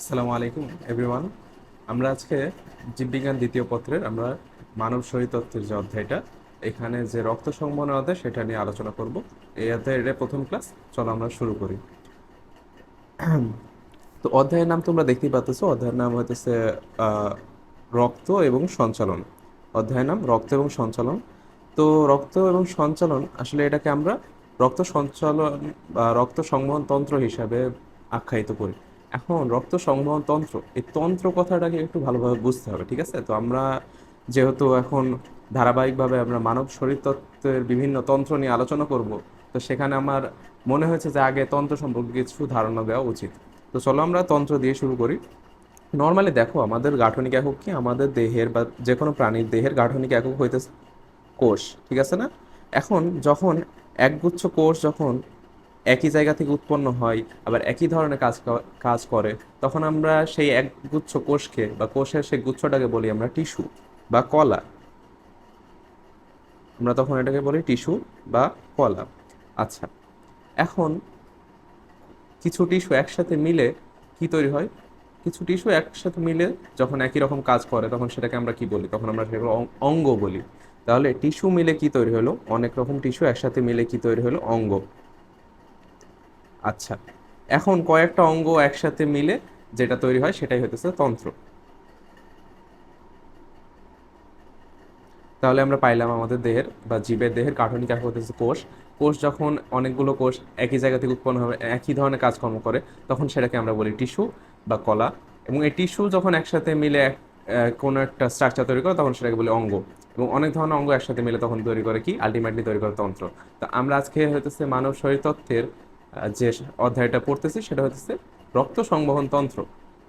আসসালামু আলাইকুম এভরিওয়ান। আমরা আজকে জীববিজ্ঞান দ্বিতীয় পত্রের আমরা মানব শরীরতত্ত্বের যে অধ্যায়টা, এখানে যে রক্ত সংবহনের অধ্যায় সেটা নিয়ে আলোচনা করব। এই অধ্যায়ের এটা প্রথম ক্লাস। চলো আমরা শুরু করি। তো অধ্যায়ের নাম তোমরা দেখতেই পাচ্ছো, অধ্যায়ের নাম হইতেছে আহ, রক্ত এবং সঞ্চালন। অধ্যায়ের নাম রক্ত এবং সঞ্চালন। তো রক্ত এবং সঞ্চালন আসলে এটাকে আমরা রক্ত সঞ্চালন বা রক্ত সংবহন তন্ত্র হিসাবে আখ্যায়িত করি। এখন রক্ত সংবহন তন্ত্র, এই তন্ত্র কথাটাকে একটু ভালোভাবে বুঝতে হবে, ঠিক আছে? তো আমরা যেহেতু এখন ধারাবাহিকভাবে আমরা মানব শরীরতত্ত্বের বিভিন্ন তন্ত্র নিয়ে আলোচনা করব, তো সেখানে আমার মনে হয়েছে যে আগে তন্ত্র সম্পর্কে কিছু ধারণা দেওয়া উচিত। তো চলো আমরা তন্ত্র দিয়ে শুরু করি। নর্মালি দেখো, আমাদের গাঠনিক একক কি, আমাদের দেহের বা যে কোনো প্রাণীর দেহের গাঠনিক একক হইতেছে কোষ, ঠিক আছে না? এখন যখন একগুচ্ছ কোষ যখন একই জায়গা থেকে উৎপন্ন হয়, আবার একই ধরনের কাজ করে, তখন আমরা সেই একগুচ্ছ কোষকে বা কোষের সেই গুচ্ছটাকে বলি আমরা টিস্যু বা কলা। আমরা তখন এটাকে বলি টিস্যু বা কলা। আচ্ছা, এখন কিছু টিস্যু একসাথে মিলে কি তৈরি হয়? কিছু টিস্যু একসাথে মিলে যখন একই রকম কাজ করে, তখন সেটাকে আমরা কি বলি? তখন আমরা সেগুলো অঙ্গ বলি। তাহলে টিস্যু মিলে কি তৈরি হলো? অনেক রকম টিস্যু একসাথে মিলে কি তৈরি হলো? অঙ্গ। আচ্ছা, এখন কয়েকটা অঙ্গ একসাথে মিলে যেটা তৈরি হয় সেটাই হতেছে তন্ত্র। তাহলে আমরা পাইলাম আমাদের দেহের বা জীবের দেহের গাঠনিক একক হতেছে কোষ। কোষ যখন অনেকগুলো কোষ একই জায়গা থেকে উৎপন্ন হবে, একই ধরনের কাজকর্ম করে, তখন সেটাকে আমরা বলি টিস্যু বা কলা। এবং এই টিস্যু যখন একসাথে মিলে কোনো একটা স্ট্রাকচার তৈরি করে, তখন সেটাকে বলি অঙ্গ। এবং অনেক ধরনের অঙ্গ একসাথে মিলে তখন তৈরি করে কি? আলটিমেটলি তৈরি করে তন্ত্র। তো আমরা আজকে হইতেছে মানব শরীরতত্ত্বের যে অধ্যায়টা পড়তেছি সেটা হচ্ছে রক্ত সংবহন তন্ত্র।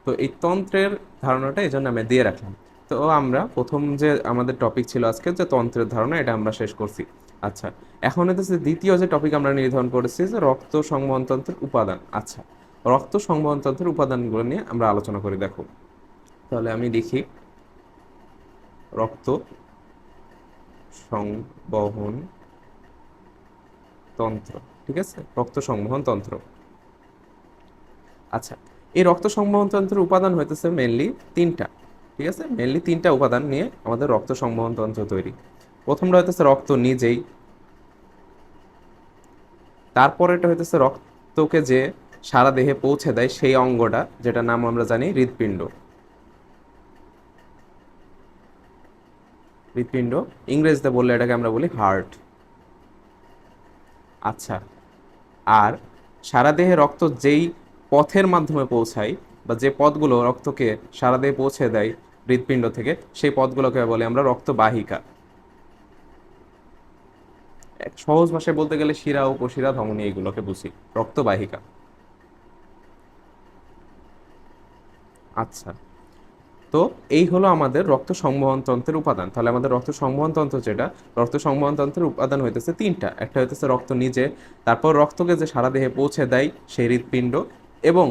তো এই তন্ত্রের ধারণাটা এই জন্য আমি দিয়ে রাখলাম। তো আমরা প্রথম যে আমাদের টপিক ছিল আজকে, যে তন্ত্রের ধারণা, এটা আমরা শেষ করছি। আচ্ছা, এখন হচ্ছে দ্বিতীয় যে টপিক আমরা নির্ধারণ করেছি, যে রক্ত সংবহন তন্ত্রের উপাদান। আচ্ছা, রক্ত সংবহন তন্ত্রের উপাদানগুলো নিয়ে আমরা আলোচনা করি। দেখো, তাহলে আমি লিখি রক্ত সংবহন তন্ত্র। ঠিক আছে, রক্ত সংবহন তন্ত্র। আচ্ছা, এই রক্ত সংবহন তন্ত্রের উপাদান হইতেছে মেনলি তিনটা। ঠিক আছে, মেনলি তিনটা উপাদান নিয়ে আমাদের রক্ত সংবহন তন্ত্র তৈরি। প্রথমটা হইতেছে রক্ত নিজেই। তারপর এটা হইতেছে রক্তকে যে সারা দেহে পৌঁছে দেয় সেই অঙ্গটা, যেটা নাম আমরা জানি হৃৎপিণ্ড। হৃৎপিণ্ড, ইংরেজিতে বললে এটাকে আমরা বলি হার্ট। আচ্ছা, আর সারা দেহে রক্ত যেই পথের মাধ্যমে পৌঁছায়, বা যে পথগুলো রক্তকে সারা দেহে পৌঁছে দেয় হৃৎপিণ্ড থেকে, সেই পথগুলোকে বলে আমরা রক্তবাহিকা। এক সহজ ভাষায় বলতে গেলে শিরা, উপশিরা, ধমনী, এইগুলোকে বুঝি রক্তবাহিকা। আচ্ছা, তো এই হলো আমাদের রক্ত সংবহন তন্ত্রের উপাদান। তাহলে আমাদের রক্ত সংবহন তন্ত্র যেটা, রক্ত সংবহন তন্ত্রের উপাদান হইতেছে তিনটা। একটা হইতেছে রক্ত নিজে, তারপর রক্তকে যে সারা দেহে পৌঁছে দেয় সেই হৃৎপিণ্ড, এবং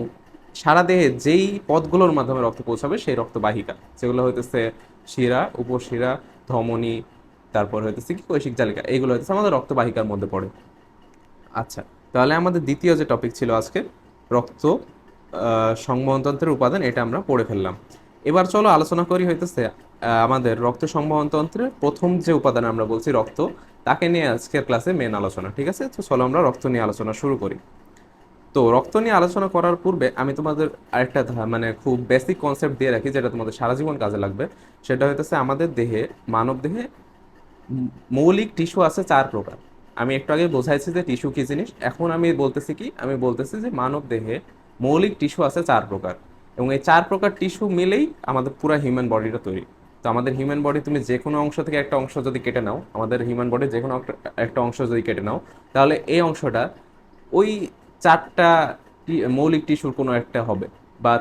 সারা দেহে যেই পথগুলোর মাধ্যমে রক্ত পৌঁছাবে সেই রক্তবাহিকা, যেগুলো হইতেছে শিরা, উপশিরা, ধমনী, তারপর হইতেছে কি কৈশিক জালিকা, এইগুলো হইতেছে আমাদের রক্তবাহিকার মধ্যে পড়ে। আচ্ছা, তাহলে আমাদের দ্বিতীয় যে টপিক ছিল আজকে, রক্ত সংবহনতন্ত্রের উপাদান, এটা আমরা পড়ে ফেললাম। এবার চলো আলোচনা করি হইতেছে আমাদের রক্ত সংবহনতন্ত্রের প্রথম যে উপাদান আমরা বলছি রক্ত, তাকে নিয়ে আজকের ক্লাসে মেন আলোচনা। ঠিক আছে, তো চলো আমরা রক্ত নিয়ে আলোচনা শুরু করি। তো রক্ত নিয়ে আলোচনা করার পূর্বে আমি তোমাদের আরেকটা মানে খুব বেসিক কনসেপ্ট দিয়ে রাখি, যেটা তোমাদের সারা জীবন কাজে লাগবে। সেটা হইতেছে আমাদের দেহে, মানব দেহে মৌলিক টিস্যু আছে চার প্রকার। আমি একটু আগে বোঝাইছি যে টিস্যু কি জিনিস। এখন আমি বলতেছি কি, আমি বলতেছি যে মানব দেহে মৌলিক টিস্যু আছে চার প্রকার, এবং এই চার প্রকার টিস্যু মিলেই আমাদের পুরো হিউম্যান বডিটা তৈরি। তো আমাদের হিউম্যান বডি, তুমি যে কোনো অংশ থেকে একটা অংশ যদি কেটে নাও, আমাদের হিউম্যান বডির যে কোনো একটা অংশ যদি কেটে নাও, তাহলে এই অংশটা ওই চারটা মৌলিক টিস্যুর কোনো একটা হবে, বা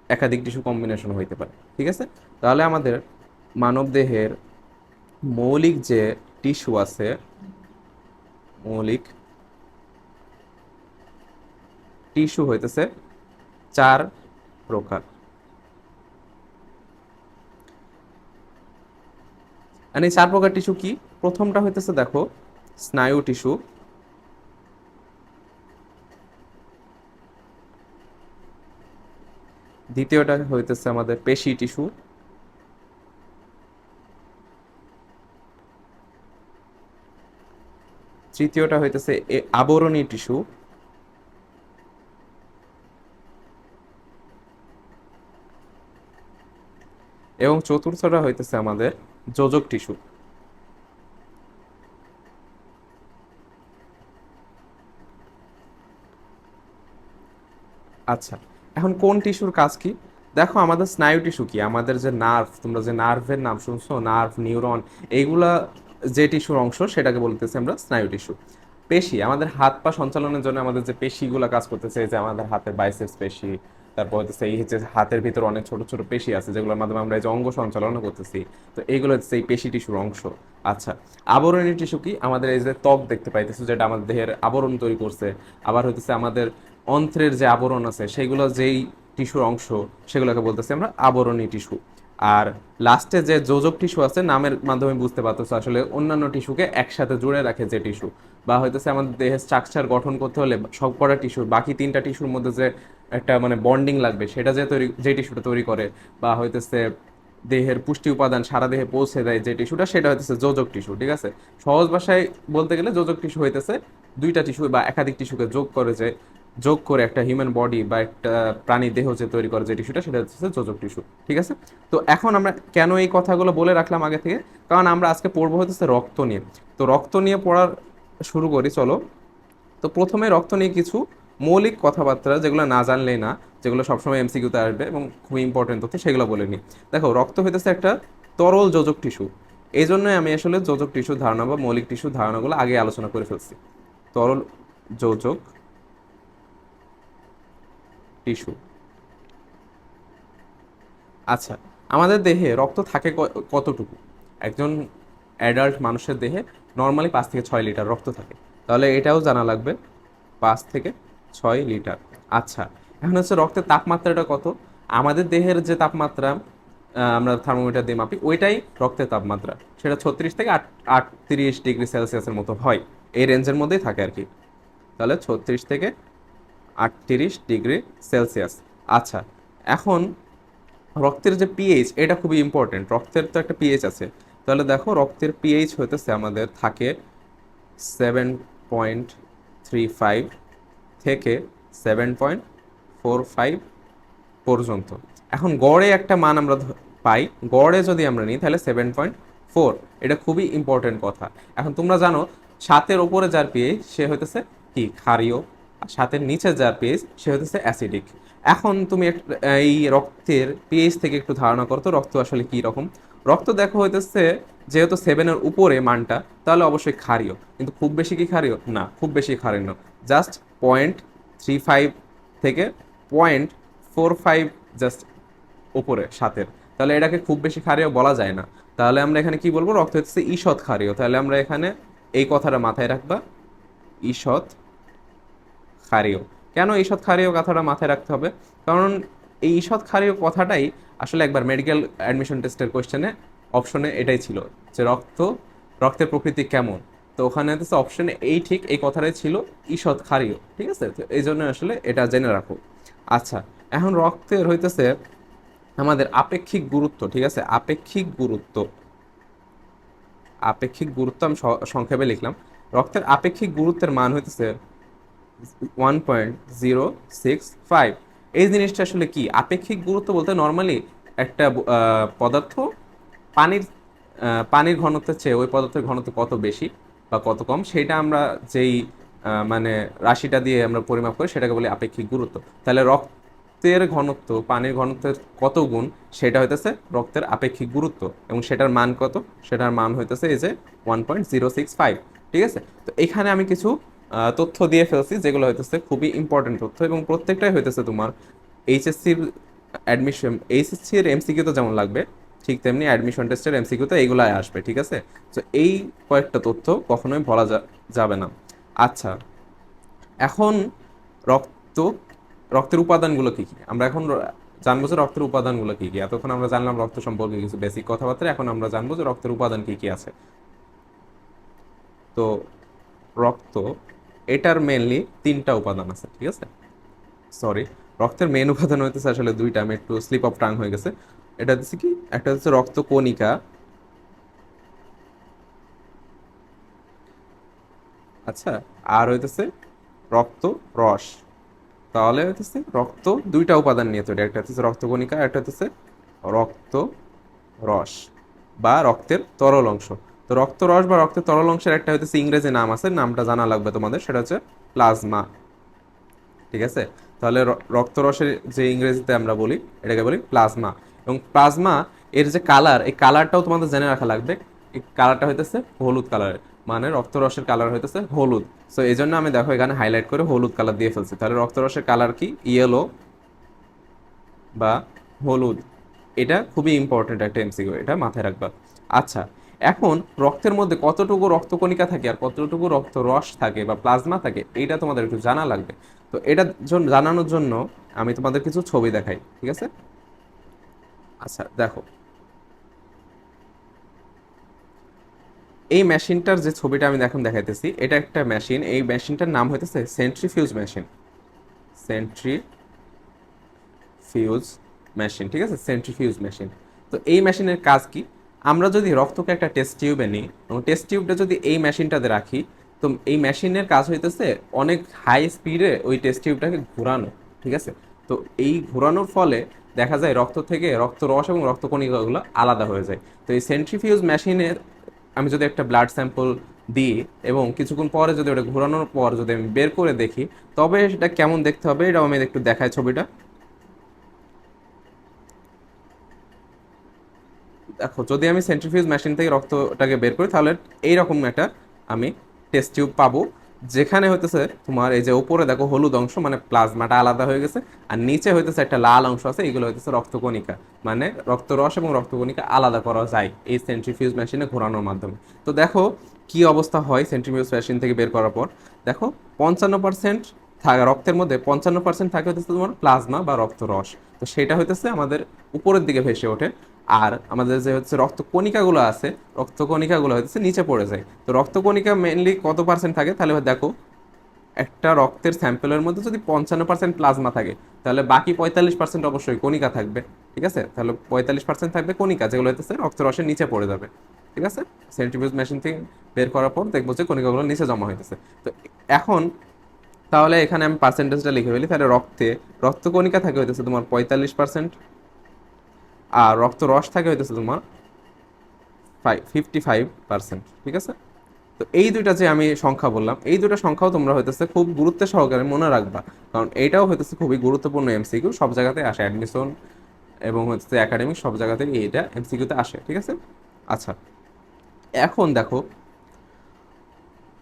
একাধিক টিস্যু কম্বিনেশন হইতে পারে। ঠিক আছে, তাহলে আমাদের মানব দেহের মৌলিক যে টিস্যু আছে, মৌলিক টিস্যু হইতেছে চার প্রকার। আর এই চার প্রকার টিস্যু কি? প্রথমটা হইতেছে দেখো স্নায়ু টিস্যু। দ্বিতীয়টা হইতেছে আমাদের পেশি টিস্যু, তৃতীয়টা হইতেছে আবরণী টিস্যু, এবং চতুর্থটা হইতেছে আমাদের যোজক টিস্যু। আচ্ছা, এখন কোন টিস্যুর কাজ কি? দেখো আমাদের স্নায়ু টিস্যু কি, আমাদের যে নার্ভ, তোমরা যে নার্ভের নাম শুনছো, নার্ভ, নিউরন, এইগুলা যে টিস্যুর অংশ সেটাকে বলতেছি আমরা স্নায়ু টিস্যু। পেশি, আমাদের হাত পা সঞ্চালনের জন্য আমাদের যে পেশিগুলো কাজ করতেছে, এই যে আমাদের হাতের বাইসেপস পেশি, তারপর হচ্ছে এই হচ্ছে হাতের ভিতর অনেক ছোট ছোট পেশি আছে যেগুলোর মাধ্যমে আমরা এই যে অঙ্গ সঞ্চালন করতেছি, তো এইগুলো হচ্ছে এই পেশি টিস্যুর অংশ। আচ্ছা, আবরণী টিস্যু কি? আমাদের এই যে ত্বক দেখতে পাইতেছো, যেটা আমাদের দেহের আবরণ তৈরি করছে। আবার হচ্ছে আমাদের অন্ত্রের যে আবরণ আছে সেগুলো যেই টিস্যুর অংশ, সেগুলোকে বলতেছি আমরা আবরণী টিস্যু। আর লাস্টে যে যোজক টিস্যু আছে, নামের মাধ্যমে বুঝতে পারতেছো আসলে অন্যান্য টিস্যুকে একসাথে জুড়ে রাখে যে টিস্যু, বা হইতেছে আমাদের দেহের স্ট্রাকচার গঠন করতে হলে সবকটা টিস্যুর বাকি তিনটা টিস্যুর মধ্যে যে একটা মানে বন্ডিং লাগবে, সেটা যে তৈরি, যে টিস্যুটা তৈরি করে, বা হইতেছে দেহের পুষ্টি উপাদান সারা দেহে পৌঁছে দেয় যে টিস্যুটা, সেটা হইতেছে যোজক টিস্যু। ঠিক আছে, সহজ ভাষায় বলতে গেলে যোজক টিস্যু হইতেছে দুইটা টিস্যু বা একাধিক টিস্যুকে যোগ করে একটা হিউম্যান বডি বা একটা প্রাণী দেহ যে তৈরি করে যে টিস্যুটা, সেটা হচ্ছে যোজক টিস্যু। ঠিক আছে, তো এখন আমরা কেন এই কথাগুলো বলে রাখলাম আগে থেকে, কারণ আমরা আজকে পড়বো হচ্ছে রক্ত নিয়ে। তো রক্ত নিয়ে পড়ার শুরু করি চলো। তো প্রথমে রক্ত নিয়ে কিছু মৌলিক কথাবার্তা, যেগুলো না জানলেই না, যেগুলো সবসময় এমসিকিউতে আসবে এবং খুবই ইম্পর্টেন্ট তথ্য, সেগুলো বলে নিই। দেখো, রক্ত হইতেছে একটা তরল যোজক টিস্যু। এই জন্যই আমি আসলে যোজক টিস্যুর ধারণা বা মৌলিক টিস্যুর ধারণাগুলো আগে আলোচনা করে ফেলছি। তরল যোজক টিস্যু। আচ্ছা, আমাদের দেহে রক্ত থাকে কতটুকু? একজন অ্যাডাল্ট মানুষের দেহে নর্মালি 5 থেকে 6 লিটার রক্ত থাকে। তাহলে এটাও জানা লাগবে, 5 থেকে 6 লিটার। আচ্ছা, এখন হচ্ছে রক্তের তাপমাত্রাটা কত? আমাদের দেহের যে তাপমাত্রা আমরা থার্মোমিটার দিয়ে মাপি, ওইটাই রক্তের তাপমাত্রা। সেটা 36 থেকে 38 ডিগ্রি সেলসিয়াসের মতো হয়, এই রেঞ্জের মধ্যেই থাকে আর কি। তাহলে 36 থেকে 38 ডিগ্রি সেলসিয়াস। আচ্ছা, এখন রক্তের যে পিএইচ, এটা খুবই ইম্পর্টেন্ট। রক্তের তো একটা পিএইচ আছে। তাহলে দেখো, রক্তের পিএইচ হইতেছে আমাদের থাকে 7.35 থেকে 7.45 পর্যন্ত। এখন গড়ে একটা মান আমরা পাই, গড়ে যদি আমরা নিই তাহলে 7.4। এটা খুবই ইম্পর্টেন্ট কথা। এখন তোমরা জানো, 7-এর ওপরে যার পিএইচ সে হইতেছে কি, ক্ষারীয়। আর 7-এর নিচে যার পিএইচ সে হইতেছে অ্যাসিডিক। এখন তুমি এই রক্তের পিএইচ থেকে একটু ধারণা করো তো রক্ত আসলে কি রকম। রক্ত দেখো হইতেছে, যেহেতু 7-এর উপরে মানটা, তাহলে অবশ্যই ক্ষারীয়। কিন্তু খুব বেশি কি ক্ষারীয় না? খুব বেশি ক্ষারীয় না, জাস্ট 0.35 থেকে 0.45, জাস্ট উপরে 7-এর। তাহলে এটাকে খুব বেশি ক্ষারীয় বলা যায় না। তাহলে আমরা এখানে কি বলবো? রক্ত হচ্ছে ঈষৎ ক্ষারীয়। তাহলে আমরা এখানে এই কথাটা মাথায় রাখবা, ঈষৎ ক্ষারীয়। কেন ঈষৎ ক্ষারীয় কথাটা মাথায় রাখতে হবে? কারণ এই ঈষৎ ক্ষারীয় কথাটাই আসলে একবার মেডিকেল অ্যাডমিশন টেস্টের কোশ্চেনে অপশনে এটাই ছিল, যে রক্তের প্রকৃতি কেমন। তো ওখানে হচ্ছে অপশনে এই ঠিক এই কথাটাই ছিল, ঈষৎ ক্ষারীয়। ঠিক আছে, তো এই জন্য আসলে এটা জেনে রাখো। আচ্ছা, এখন রক্তের হইতেছে আমাদের আপেক্ষিক গুরুত্ব। ঠিক আছে, আপেক্ষিক গুরুত্ব আমি সংক্ষেপে লিখলাম। রক্তের আপেক্ষিক গুরুত্বের মান হইতেছে 1.065। এই জিনিসটা আসলে কি? আপেক্ষিক গুরুত্ব বলতে নর্মালি একটা পদার্থ পানির পানির ঘনত্বের চেয়ে ওই পদার্থের ঘনত্ব কত বেশি বা কত কম, সেটা আমরা যেই মানে রাশিটা দিয়ে আমরা পরিমাপ করি, সেটাকে বলি আপেক্ষিক গুরুত্ব। তাহলে রক্তের ঘনত্ব পানির ঘনত্বের কত গুণ, সেটা হইতেছে রক্তের আপেক্ষিক গুরুত্ব। এবং সেটার মান কত? সেটার মান হইতেছে এই যে 1.065। ঠিক আছে, তো এখানে আমি কিছু তথ্য দিয়ে ফেলছি, যেগুলো হইতেছে খুবই ইম্পর্টেন্ট তথ্য, এবং প্রত্যেকটাই হইতেছে তোমার এইচএসসির এইচএসসির এমসিকিউতে যেমন লাগবে, ঠিক তেমনি অ্যাডমিশন টেস্টের এমসিকিউতে এইগুলাই আসবে। ঠিক আছে, তো এই কয়েকটা তথ্য কখনোই বলা যাবে না। আচ্ছা, এখন রক্ত রক্তের উপাদানগুলো কি কি, আমরা এখন জানবো যে রক্তের উপাদানগুলো কি কি। এতক্ষণ আমরা জানলাম রক্ত সম্পর্কে কিছু বেসিক কথাবার্তা, এখন আমরা জানবো যে রক্তের উপাদান কি কি আছে। তো রক্ত, এটার মেনলি 3টা উপাদান আছে। ঠিক আছে, সরি, রক্তের মেন উপাদান হইতেছে আসলে দুইটা, আমি একটু স্লিপ অফ টাং হয়ে গেছে। এটা হচ্ছে কি, একটা হচ্ছে রক্ত কণিকা, আচ্ছা, আর হইতেছে রক্ত রস। তাহলে হইতেছে রক্ত দুইটা উপাদান নিয়ে তৈরি, একটা হচ্ছে রক্তকণিকা, একটা হচ্ছে রক্ত রস বা রক্তের তরল অংশ। তো রক্ত রস বা রক্তের তরল অংশের একটা হইতেছে ইংরেজি নাম আছে, নামটা জানা লাগবে তোমাদের, সেটা হচ্ছে প্লাজমা। ঠিক আছে, তাহলে রক্তরসের যে ইংরেজিতে আমরা বলি এটাকে বলি প্লাজমা। এবং প্লাজমা এর যে কালার, এই কালারটাও তোমাদের জেনে রাখা লাগবে। এই কালারটা হইতেছে হলুদ কালারের, মানে রক্তরসের কালার হইতেছে হলুদ। সো এই জন্য আমি দেখো এখানে হাইলাইট করে হলুদ কালার দিয়ে ফেলছি। তাহলে রক্তরসের কালার কি, ইয়েলো বা হলুদ। এটা খুবই ইম্পর্টেন্ট একটা এমসিকিউ, এটা মাথায় রাখবা। আচ্ছা, এখন রক্তের মধ্যে কতটুকু রক্তকণিকা থাকে আর কতটুকু রক্ত রস থাকে বা প্লাজমা থাকে, এইটা তোমাদের একটু জানা লাগবে। তো এটা জানানোর জন্য আমি তোমাদের কিছু ছবি দেখাই, ঠিক আছে? আচ্ছা দেখো, এই মেশিনটার যে ছবিটা আমি এখন দেখাইতেছি, এটা একটা মেশিন। এই মেশিনটার নাম হইতেছে সেন্ট্রিফিউজ মেশিন। সেন্ট্রিফিউজ মেশিন, ঠিক আছে, সেন্ট্রিফিউজ মেশিন। তো এই মেশিনের কাজ কি, আমরা যদি রক্তকে একটা টেস্ট টিউবে নিই এবং টেস্ট টিউবটা যদি এই মেশিনটাতে রাখি, তো এই মেশিনের কাজ হইতেছে অনেক হাই স্পিডে ওই টেস্ট টিউবটাকে ঘোরানো, ঠিক আছে? তো এই ঘোরানোর ফলে দেখা যায় রক্ত থেকে রক্ত রস এবং রক্তকণিকাগুলো আলাদা হয়ে যায়। তো এই সেন্ট্রিফিউজ মেশিনের আমি যদি একটা ব্লাড স্যাম্পল দিই এবং কিছুক্ষণ পরে যদি ওটা ঘোরানোর পর যদি আমি বের করে দেখি, তবে সেটা কেমন দেখতে হবে এটাও আমি একটু দেখাই ছবিটা। দেখো, যদি আমি সেন্ট্রিফিউজ মেশিন থেকে রক্তটাকে বের করি, তাহলে এইরকম একটা আমি টেস্ট টিউব পাবো, যেখানে হইতেছে তোমার এই যে উপরে দেখো হলুদ অংশ মানে প্লাজমাটা আলাদা হয়ে গেছে, আর নিচে হইতেছে একটা লাল অংশ আছে, এগুলো হইতেছে রক্তকণিকা। মানে রক্তরস এবং রক্তকণিকা আলাদা করা যায় এই সেন্ট্রিফিউজ মেশিনে ঘোরানোর মাধ্যমে। তো দেখো কি অবস্থা হয় সেন্ট্রিফিউজ মেশিন থেকে বের করার পর। দেখো 55% থাকে রক্তের মধ্যে, 55% থাকে হইতেছে তোমার প্লাজমা বা রক্তরস। তো সেটা হইতেছে আমাদের উপরের দিকে ভেসে ওঠে। আর আমাদের যে হচ্ছে রক্তকণিকাগুলো আছে, রক্তকণিকাগুলো হচ্ছে নিচে পড়ে যায়। তো রক্তকণিকা মেইনলি কত পার্সেন্ট থাকে, তাহলে দেখো একটা রক্তের স্যাম্পলের মধ্যে যদি 55% প্লাজমা থাকে, তাহলে বাকি 45% অবশ্যই কণিকা থাকবে। ঠিক আছে, তাহলে 45% থাকবে কণিকা, যেগুলো হচ্ছে রক্তরসের নিচে পড়ে যাবে। ঠিক আছে, সেন্ট্রিফিউজ মেশিন থেকে বের করার পর দেখবো যে কণিকাগুলো নিচে জমা হইতেছে। তো এখন তাহলে এখানে আমি পার্সেন্টেজটা লিখে ফেলি, তাহলে রক্তকণিকা থাকে হইতেছে তোমার 45%, আর রক্ত রস থাকে হইতেছে তোমার 55%। ঠিক আছে, তো এই দুইটা যে আমি সংখ্যা বললাম, এই দুইটা সংখ্যাও তোমরা হইতেছে খুব গুরুত্ব সহকারে মনে রাখবা, কারণ এইটাও হইতেছে খুবই গুরুত্বপূর্ণ এমসিকিউ, সব জায়গাতে আসে, অ্যাডমিশন এবং হচ্ছে একাডেমিক সব জায়গাতে এইটা এমসিকিউতে আসে। ঠিক আছে, আচ্ছা, এখন দেখো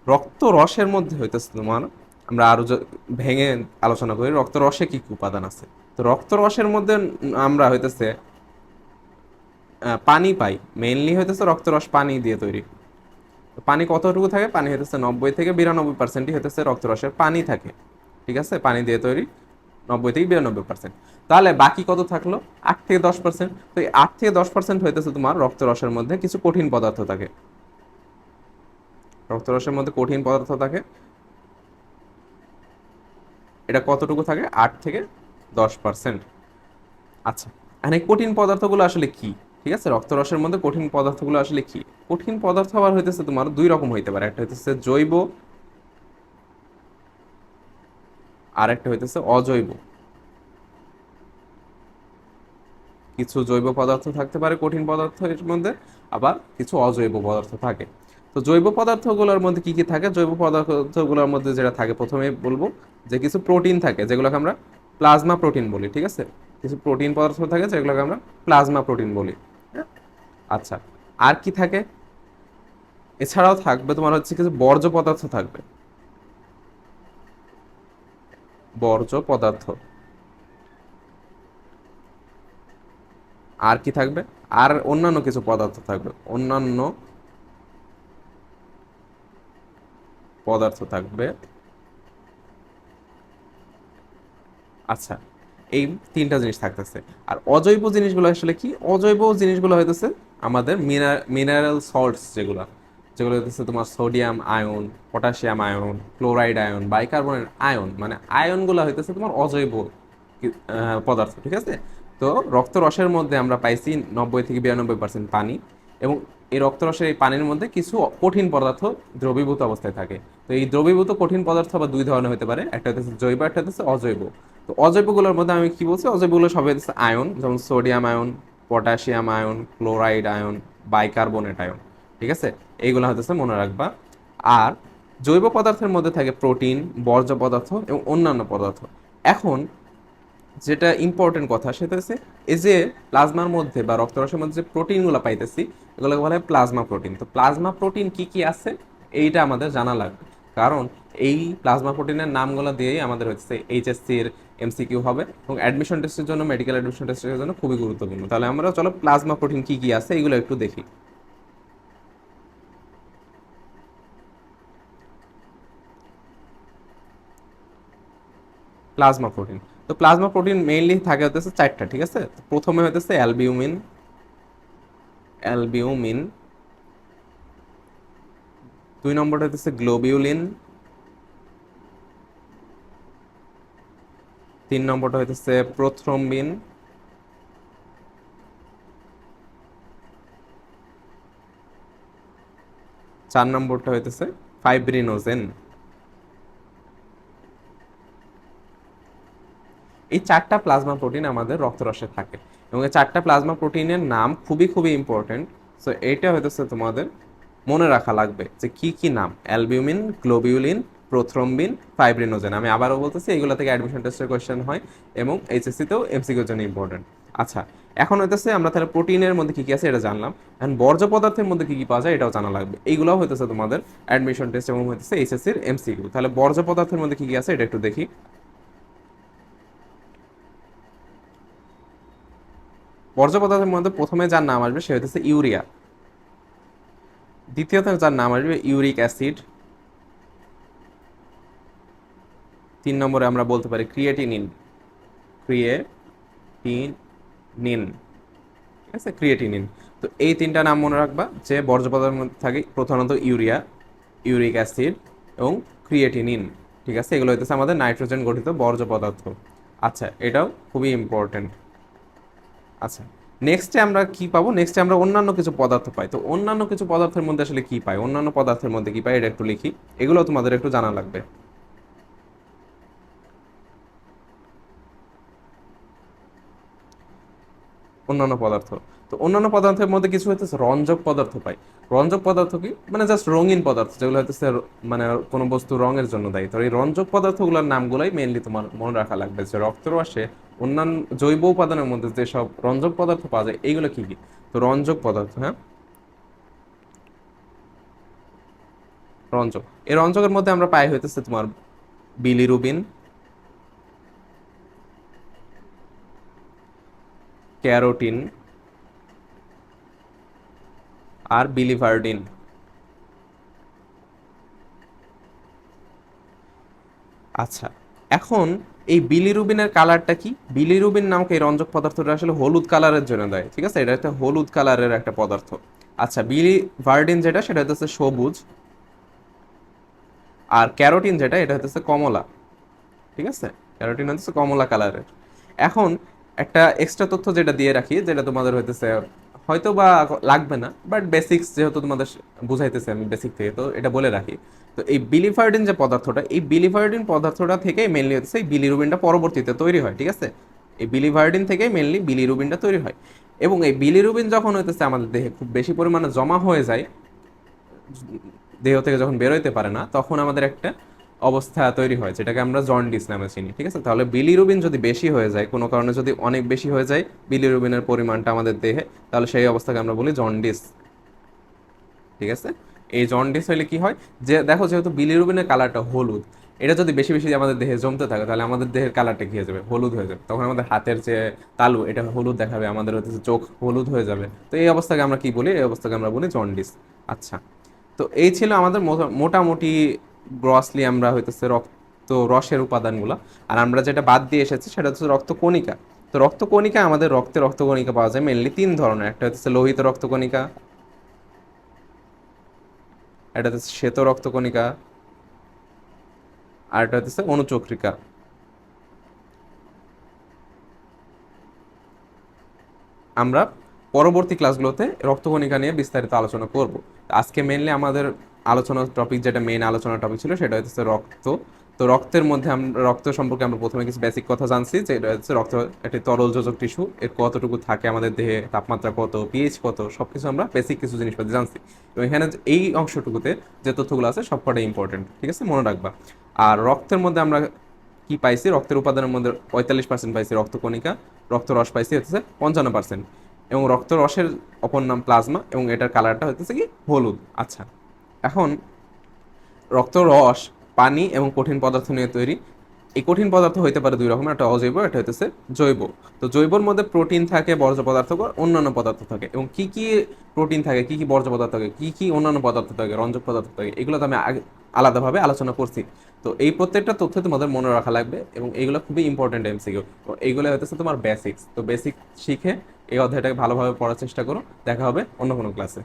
রক্ত রসের মধ্যে হইতেছে তোমার, আমরা আরো ভেঙে আলোচনা করি রক্ত রসে কি কি উপাদান আছে। তো রক্ত রসের মধ্যে আমরা হইতেছে পানি পাই, মেইনলি হইতেছে রক্তরস পানি দিয়ে তৈরি। পানি কতটুকু থাকে, পানি হইতেছে 90 থেকে 92%ই হইতেছে রক্তরসের পানি থাকে। ঠিক আছে, পানি দিয়ে তৈরি 90 থেকে 92%। তাহলে বাকি কত থাকলো, 8 থেকে 10%। তো এই 8 থেকে 10% হইতেছে তোমার রক্তরসের মধ্যে কিছু কঠিন পদার্থ থাকে। রক্তরসের মধ্যে কঠিন পদার্থ থাকে, এটা কতটুকু থাকে, 8 থেকে 10%। আচ্ছা, এখানে কঠিন পদার্থগুলো আসলে কি? ঠিক আছে, রক্তরসের মধ্যে কঠিন পদার্থগুলো আসলে কি? কঠিন পদার্থ আবার হইতেছে তোমার দুই রকম হইতে পারে, একটা হইতেছে জৈব, আর একটা হইতেছে অজৈব। কিছু জৈব পদার্থ থাকতে পারে কঠিন পদার্থের মধ্যে, আবার কিছু অজৈব পদার্থ থাকে। তো জৈব পদার্থগুলোর মধ্যে কি কি থাকে, জৈব পদার্থগুলোর মধ্যে যেটা থাকে প্রথমে বলবো যে কিছু প্রোটিন থাকে, যেগুলোকে আমরা প্লাজমা প্রোটিন বলি। ঠিক আছে, কিছু প্রোটিন পদার্থ থাকে যেগুলোকে আমরা প্লাজমা প্রোটিন বলি। হ্যাঁ? আচ্ছা, আর কি থাকে, এছাড়াও থাকবে তোমার হচ্ছে কিছু বর্জ্য পদার্থ থাকবে, বর্জ্য পদার্থ। আর কি থাকবে, আর অন্যান্য কিছু পদার্থ থাকবে, অন্যান্য পদার্থ থাকবে। আচ্ছা, এই তিনটা জিনিস থাকতেছে। আর অজৈব জিনিসগুলো আসলে কি, অজৈব জিনিসগুলো হইতেছে আমাদের মিনারেল সল্টস, যেগুলো যেগুলো হইতেছে তোমার sodium ion, potassium ion, chloride ion, bicarbonate ion, মানে আয়নগুলো হইতেছে তোমার অজৈব পদার্থ, ঠিক আছে। তো রক্তরসের মধ্যে আমরা পাইছি 90 থেকে 92% পানি, এবং এই রক্তরসের এই পানির মধ্যে কিছু কঠিন পদার্থ দ্রবীভূত অবস্থায় থাকে। তো এই দ্রবীভূত কঠিন পদার্থ আবার দুই ধরনের হতে পারে, একটা হচ্ছে জৈব, একটা হচ্ছে অজৈব। তো অজৈবগুলোর মধ্যে আমি কি বলছি, অজৈবগুলো সবই হচ্ছে আয়ন, যেমন sodium ion, potassium ion, chloride ion, bicarbonate ion, ঠিক আছে। এইগুলো হচ্ছে মনে রাখবা। আর জৈব পদার্থের মধ্যে থাকে প্রোটিন, বর্জ্য পদার্থ এবং অন্যান্য পদার্থ। এখন যেটা ইম্পর্টেন্ট কথা সেটা হচ্ছে, এই যে প্লাজমার মধ্যে বা রক্তরসের মধ্যে যে প্রোটিনগুলো পাইতেছি, এগুলোকে বলা হয় প্লাজমা প্রোটিন। তো প্লাজমা প্রোটিন কি কি আছে এইটা আমাদের জানা লাগবে, কারণ এই প্লাজমা প্রোটিনের নামগুলো দিয়েই আমাদের হচ্ছে এইচএসসির এমসিকিউ হবে, এবং অ্যাডমিশন টেস্টের জন্য, মেডিকেল অ্যাডমিশন টেস্টের জন্য খুবই গুরুত্বপূর্ণ। তাহলে আমরা চলো প্লাজমা প্রোটিন কি কি আছে এগুলো একটু দেখি। প্লাজমা প্রোটিন, তো প্লাজমা প্রোটিন মেইনলি থাকে হতেছে চারটা, ঠিক আছে। তো প্রথমে হতেছে অ্যালবিউমিন, অ্যালবিউমিন। দুই নম্বরটা হতেছে গ্লোবিউলিন। তিন নম্বরটা হইতেছে প্রোথ্রম্বিন। চার নম্বরটা হইতেছে ফাইব্রিনোজেন। এই চারটা প্লাজমা প্রোটিন আমাদের রক্তরসে থাকে, এবং এই চারটা প্লাজমা প্রোটিনের নাম খুবই খুবই ইম্পর্টেন্ট। সো এইটা হইতেছে তোমাদের মনে রাখা লাগবে যে কি কি নাম: অ্যালবিউমিন, গ্লোবিউলিন, প্রোথ্রম্বিন, ফাইব্রিনোজেন। আমি আবারও বলতেছি, এগুলো থেকে অ্যাডমিশন টেস্টের কোয়েশ্চেন হয়, এবং এইচএসসি তেও এমসিকিউর জন্য ইম্পর্টেন্ট। আচ্ছা, এখন হইতেছে আমরা তাহলে প্রোটিনের মধ্যে কি কি আছে এটা জানলাম, এখন বর্জ্য পদার্থের মধ্যে কি কি পাওয়া যায় এটাও জানা লাগবে। এইগুলোও হইতেছে তোমাদের অ্যাডমিশন টেস্ট এবং হইতেছে এইচএসসির এমসিকিউ। তাহলে বর্জ্য পদার্থের মধ্যে কি কি আছে এটা একটু দেখি। বর্জ্য পদার্থের মধ্যে প্রথমে যার নাম আসবে সে হইতেছে ইউরিয়া। দ্বিতীয়ত যার নাম আসবে ইউরিক অ্যাসিড। তিন নম্বরে আমরা বলতে পারি ক্রিয়েটিনিন, ক্রিয়েটিনিন, ঠিক আছে, ক্রিয়েটিনিন। তো এই তিনটা নাম মনে রাখবা, যে বর্জ্য পদার্থের মধ্যে থাকে প্রধানত ইউরিয়া, ইউরিক অ্যাসিড এবং ক্রিয়েটিনিন, ঠিক আছে। এগুলো হইতেছে আমাদের নাইট্রোজেন গঠিত বর্জ্য পদার্থ। আচ্ছা, এটাও খুবই ইম্পর্টেন্ট। আচ্ছা, নেক্সটে আমরা কি পাবো, নেক্সটে আমরা অন্যান্য কিছু পদার্থ পাই। তো অন্যান্য কিছু পদার্থের মধ্যে আসলে কি পাই, অন্যান্য পদার্থের মধ্যে কি পাই এটা একটু লিখি, এগুলো তোমাদের একটু জানা লাগবে। অন্যান্য পদার্থ, তো অন্যান্য পদার্থের মধ্যে কিছু হইতেছে রঞ্জক পদার্থ পাই। রঞ্জক পদার্থ কি, মানে জাস্ট রঙিন পদার্থ, যেগুলো হইতেছে মানে কোনো বস্তু রঙের জন্য দায়ী। তো এই রঞ্জক পদার্থগুলোর নামগুলোই মেইনলি তোমার মনে রাখা লাগবে, যে রক্তরসে অন্যান্য জৈব উপাদানের মধ্যে যেসব রঞ্জক পদার্থ পাওয়া যায় এইগুলো কি কি। তো রঞ্জক পদার্থ, হ্যাঁ, রঞ্জক। এই রঞ্জকের মধ্যে আমরা পাই হইতেছে তোমার বিলিরুবিন, ক্যারোটিন আর বিলিভার্ডিন। আচ্ছা, এখন এই বিলিরুবিনের কালারটা কি, বিলিরুবিন নামক এই রঞ্জক পদার্থটা আসলে হলুদ কালারের জন্য দেয়, ঠিক আছে। এটা একটা হলুদ কালারের একটা পদার্থ। আচ্ছা, বিলিভার্ডিন যেটা সেটা হচ্ছে সবুজ, আর ক্যারোটিন যেটা এটা হচ্ছে কমলা, ঠিক আছে। ক্যারোটিন হচ্ছে কমলা কালারের। এখন একটা এক্সট্রা তথ্য যেটা দিয়ে রাখি, যেটা তোমাদের হইতেছে হয়তো বা লাগবে না, বাট বেসিক্স যেহেতু তোমাদের বুঝাইতেছে আমি বেসিক থেকে, তো এটা বলে রাখি। তো এই বিলিভার্ডিন যে পদার্থটা, এই বিলিভার্ডিন পদার্থটা থেকে মেনলি হচ্ছে এই বিলিরুবিনটা পরবর্তীতে তৈরি হয়, ঠিক আছে। এই বিলিভার্ডিন থেকে মেনলি বিলিরুবিনটা তৈরি হয়, এবং এই বিলিরুবিন যখন হইতেছে আমাদের দেহে খুব বেশি পরিমাণে জমা হয়ে যায়, দেহ থেকে যখন বেরোইতে পারে না, তখন আমাদের একটা অবস্থা তৈরি হয় যেটাকে আমরা জন্ডিস নামে চিনি, ঠিক আছে। তাহলে বিলিরুবিন যদি বেশি হয়ে যায়, কোনো কারণে যদি অনেক বেশি হয়ে যায় বিলিরুবিনের পরিমাণটা আমাদের দেহে, তাহলে সেই অবস্থাকে আমরা বলি জন্ডিস, ঠিক আছে। এই জন্ডিস হলে কি হয়, যে দেখো যেহেতু বিলিরুবিনের কালারটা হলুদ, এটা যদি বেশি বেশি আমাদের দেহে জমতে থাকে, তাহলে আমাদের দেহের কালারটা কি হয়ে যাবে, হলুদ হয়ে যাবে। তখন আমাদের হাতের যে তালু এটা হলুদ দেখাবে, আমাদের হচ্ছে চোখ হলুদ হয়ে যাবে। তো এই অবস্থাকে আমরা কি বলি, এই অবস্থাকে আমরা বলি জন্ডিস। আচ্ছা, তো এই ছিল আমাদের মোটামুটি গ্রসলি আমরা হইতেছে রক্ত রসের উপাদানগুলো। আর আমরা যেটা বাদ দিয়ে এসেছি সেটা হচ্ছে রক্তকণিকা। তো রক্তকণিকা, আমাদের রক্তে রক্তকণিকা পাওয়া যায় মেনলি তিন ধরনের, একটা হচ্ছে লোহিত রক্তকণিকা, একটা হচ্ছে শ্বেত রক্তকণিকা, আর একটা হচ্ছে অনুচক্রিকা। আমরা পরবর্তী ক্লাসগুলোতে রক্তকণিকা নিয়ে বিস্তারিত আলোচনা করব। আজকে মেইনলি আমাদের আলোচনার টপিক, যেটা মেইন আলোচনার টপিক ছিল, সেটা হচ্ছে রক্ত। তো রক্তের মধ্যে আমরা রক্ত সম্পর্কে আমরা প্রথমে কিছু বেসিক কথা জানছি, যে এটা হচ্ছে রক্ত একটি তরল যোজক টিস্যু, এর কতটুকু থাকে আমাদের দেহে, তাপমাত্রা কত, পিএইচ কত, সবকিছু আমরা বেসিক কিছু জিনিসপাতি জানছি। এবং এখানে এই অংশটুকুতে যে তথ্যগুলো আছে সবকটাই ইম্পর্টেন্ট, ঠিক আছে, মনে রাখবা। আর রক্তের মধ্যে আমরা কি পাইছি, রক্তের উপাদানের মধ্যে 45% পাইছি রক্তকণিকা, রক্তরস পাইছি হচ্ছে 55%, এবং রক্তরসের অপর নাম প্লাজমা, এবং এটার কালারটা হচ্ছে কি হলুদ। আচ্ছা, এখন রক্তরস পানি এবং কঠিন পদার্থ নিয়ে তৈরি। এই কঠিন পদার্থ হইতে পারে দুই রকমের, একটা অজৈব, একটা হইতেছে জৈব। তো জৈবর মধ্যে প্রোটিন থাকে, বর্জ্য পদার্থ, অন্যান্য পদার্থ থাকে। এবং কি কি প্রোটিন থাকে, কি কি বর্জ্য পদার্থ থাকে, কি কি অন্যান্য পদার্থ থাকে, রঞ্জক পদার্থ থাকে, এগুলো তো আমি আলাদাভাবে আলোচনা করছি। তো এই প্রত্যেকটা তথ্য তোমাদের মনে রাখা লাগবে, এবং এইগুলো খুবই ইম্পর্টেন্ট এমসিকিউ। তো এইগুলো হইতেছে তোমার বেসিক্স। তো বেসিক শিখে এই অধ্যায়টাকে ভালোভাবে পড়ার চেষ্টা করো। দেখা হবে অন্য কোনো ক্লাসে।